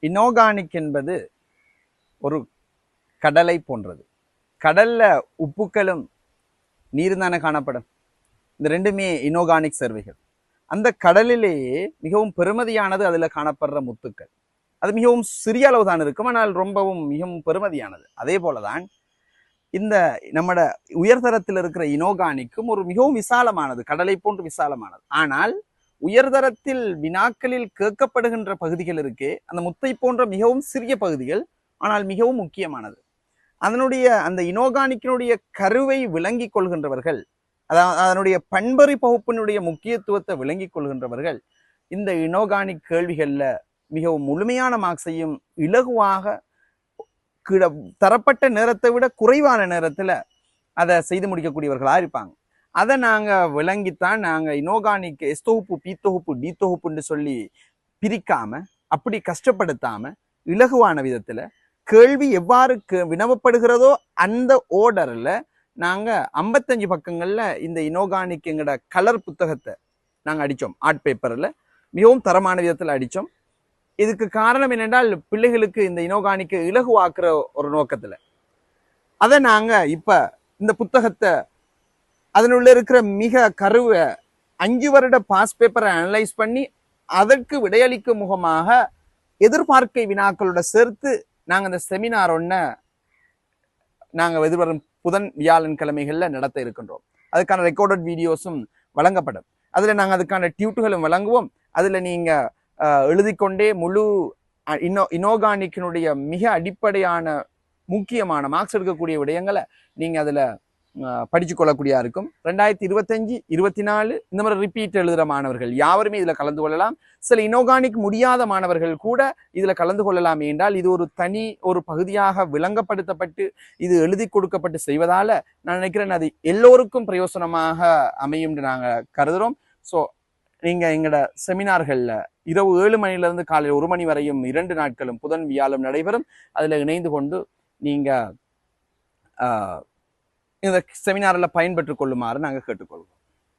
இனோகானிக் என்பது ஒரு கடலை போன்றது. கடல்ல உப்புக்களும் நீரும் தானே காணப்படும். இந்த ரெண்டுமே இனோகானிக் சேர்வைகள். அந்த கடலிலேயே மிகவும் பெருமதியானது அதுல காணப்படுற முத்துக்கள். அது மிகவும் சிறிய அளவு தான் இருக்கும், ஆனால் ரொம்பவும் மிகவும் பெருமதியானது. அதே போலதான் இந்த நம்மட உயர்தரத்தில் இருக்கிற இனோகானிக்கும் ஒரு மிகவும் விசாலமானது, கடலை போன்று விசாலமானது. ஆனால் உயர்தரத்தில் வினாக்களில் கேட்கப்படுகின்ற பகுதிகள் இருக்கே, அந்த முத்தை போன்ற மிகவும் சிறிய பகுதிகள், ஆனால் மிகவும் முக்கியமானது. அதனுடைய அந்த இனோகானிக்கினுடைய கருவை விளங்கி கொள்கின்றவர்கள், அதனுடைய பண்பறி பகுப்பினுடைய முக்கியத்துவத்தை விளங்கி கொள்கின்றவர்கள் இந்த இனோகானிக் கேள்விகள்ல மிகவும் முழுமையான மார்க்ஸையும் இலகுவாக தரப்பட்ட நேரத்தை விட குறைவான நேரத்துல அதை செய்து முடிக்கக்கூடியவர்களா இருப்பாங்க. அதை நாங்க விளங்கித்தான் நாங்க இனோகானிக் எஸ் தொகுப்பு, பி தொகுப்பு, டி தொகுப்புன்னு சொல்லி பிரிக்காம, அப்படி கஷ்டப்படுத்தாம இலகுவான விதத்துல கேள்வி எவ்வாறு வினவப்படுகிறதோ அந்த ஓர்டர்ல நாங்க 55 பக்கங்கள்ல இந்த இனோகானிக் எங்கட கலர் புத்தகத்தை நாங்க அடிச்சோம். ஆர்ட் பேப்பர்ல மிகவும் தரமான விதத்துல அடிச்சோம். இதுக்கு காரணம் என்னென்றால், பிள்ளைகளுக்கு இந்த இனோகானிக்கு இலகுவாக்குற ஒரு நோக்கத்துல அதை நாங்க இப்ப இந்த புத்தகத்தை அதனுள்ள இருக்கிற மிக கருவை 5 வருட பாஸ் பேப்பரை அனலைஸ் பண்ணி அதற்கு விடையளிக்கும் முகமாக எதிர்பார்க்கை வினாக்களோட சேர்த்து நாங்க அந்த செமினார் ஒன்ன நாங்க எதிர்வரும் புதன் வியாழன் கிழமைகள்ல நடத்த இருக்கின்றோம். அதுக்கான ரெக்கார்டட் வீடியோஸும் வழங்கப்படும். அதுல நாங்க அதுக்கான டியூட்டுகளும் வழங்குவோம். அதுல நீங்க எழுதிக்கொண்டே முழு இனோகானிக்கினுடைய மிக அடிப்படையான முக்கியமான மார்க்ஸ் எடுக்கக்கூடிய விடயங்களை நீங்க அதுல படிச்சு கொள்ளக்கூடியா இருக்கும். 2025, 24 இந்த மாதிரி ரிப்பீட் எழுதுற மாணவர்கள் யாவருமே இதுல கலந்து கொள்ளலாம். சில இனோகானிக் முடியாத மாணவர்கள் கூட இதுல கலந்து கொள்ளலாம். என்றால் இது ஒரு தனி ஒரு பகுதியாக விளங்கப்படுத்தப்பட்டு இது எழுதி கொடுக்கப்பட்டு செய்வதால நான் நினைக்கிறேன் அது எல்லோருக்கும் பிரயோசனமாக அமையும் நாங்க கருதுறோம். ஸோ நீங்க எங்களோட செமினார்கள்ல இரவு 7 மணிலிருந்து காலையில் 1 மணி வரையும் 2 நாட்களும் புதன் வியாழம் நடைபெறும். அதுல இணைந்து கொண்டு நீங்க இந்த செமினாரில் பயன்பெற்றுக் கொள்ளுமாறு நாங்கள் கேட்டுக்கொள்வோம்.